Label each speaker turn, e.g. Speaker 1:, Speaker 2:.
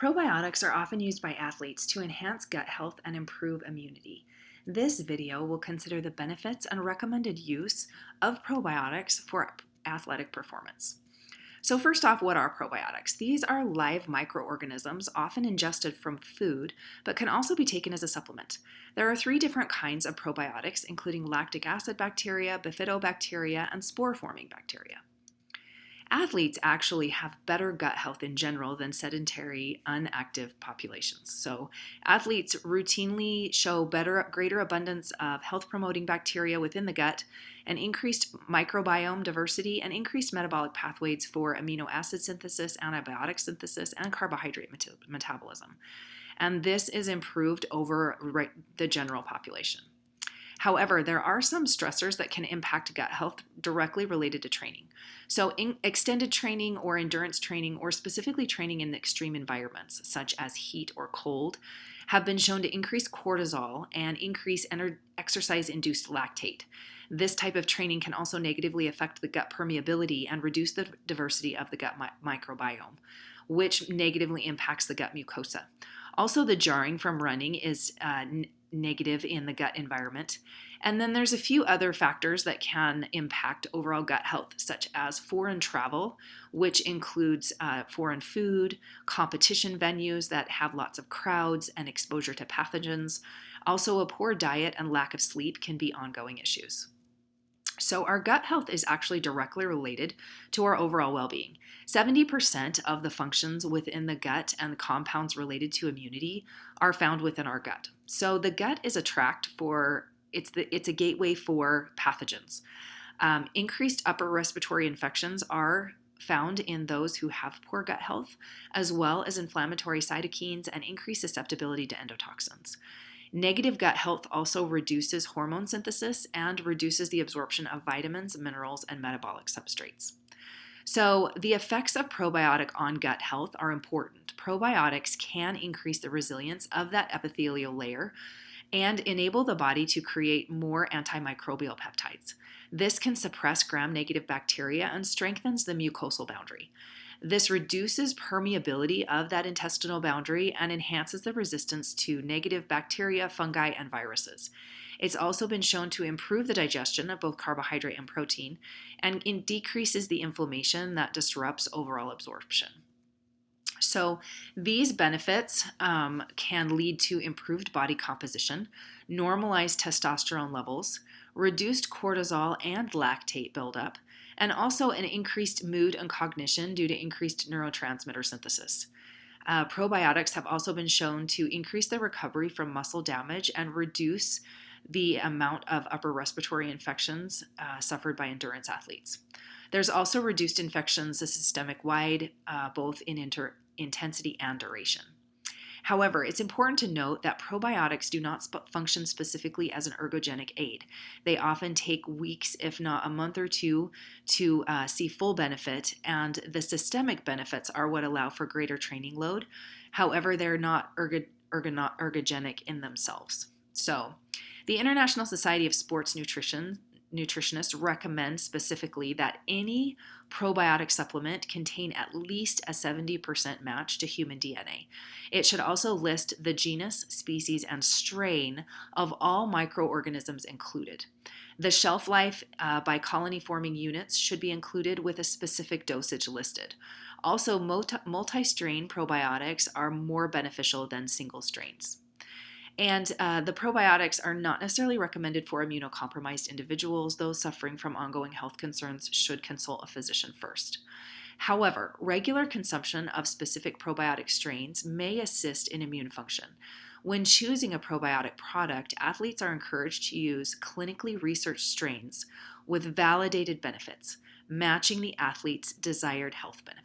Speaker 1: Probiotics are often used by athletes to enhance gut health and improve immunity. This video will consider the benefits and recommended use of probiotics for athletic performance. So first off, what are probiotics? These are live microorganisms often ingested from food, but can also be taken as a supplement. There are 3 different kinds of probiotics, including lactic acid bacteria, bifidobacteria, and spore-forming bacteria. Athletes actually have better gut health in general than sedentary, inactive populations. So, athletes routinely show greater abundance of health promoting bacteria within the gut, and increased microbiome diversity, and increased metabolic pathways for amino acid synthesis, antibiotic synthesis, and carbohydrate metabolism. And this is improved over the general population. However, there are some stressors that can impact gut health directly related to training. So, extended training or endurance training, or specifically training in extreme environments such as heat or cold, have been shown to increase cortisol and increase exercise-induced lactate. This type of training can also negatively affect the gut permeability and reduce the diversity of the gut microbiome, which negatively impacts the gut mucosa. Also, the jarring from running is negative in the gut environment. And then there's a few other factors that can impact overall gut health, such as foreign travel, which includes foreign food, competition venues that have lots of crowds, and exposure to pathogens. Also, a poor diet and lack of sleep can be ongoing issues. So our gut health is actually directly related to our overall well-being. 70% of the functions within the gut and the compounds related to immunity are found within our gut. So the gut is it's a gateway for pathogens. Increased upper respiratory infections are found in those who have poor gut health, as well as inflammatory cytokines and increased susceptibility to endotoxins. Negative gut health also reduces hormone synthesis and reduces the absorption of vitamins, minerals, and metabolic substrates. So, the effects of probiotic on gut health are important. Probiotics can increase the resilience of that epithelial layer and enable the body to create more antimicrobial peptides. This can suppress gram-negative bacteria and strengthens the mucosal boundary. This reduces permeability of that intestinal boundary and enhances the resistance to negative bacteria, fungi, and viruses. It's also been shown to improve the digestion of both carbohydrate and protein, and it decreases the inflammation that disrupts overall absorption. So these benefits can lead to improved body composition, normalized testosterone levels, reduced cortisol and lactate buildup, and also an increased mood and cognition due to increased neurotransmitter synthesis. Probiotics have also been shown to increase the recovery from muscle damage and reduce the amount of upper respiratory infections suffered by endurance athletes. There's also reduced infections systemic-wide, both in intensity and duration. However, it's important to note that probiotics do not function specifically as an ergogenic aid. They often take weeks, if not a month or two, to see full benefit, and the systemic benefits are what allow for greater training load. However, they're not ergogenic in themselves. So, the International Society of Sports Nutritionists recommend specifically that any probiotic supplement contain at least a 70% match to human DNA. It should also list the genus, species, and strain of all microorganisms included. The shelf life by colony forming units should be included with a specific dosage listed. Also, multi-strain probiotics are more beneficial than single strains. And the probiotics are not necessarily recommended for immunocompromised individuals. Those suffering from ongoing health concerns should consult a physician first. However, regular consumption of specific probiotic strains may assist in immune function. When choosing a probiotic product, athletes are encouraged to use clinically researched strains with validated benefits, matching the athlete's desired health benefits.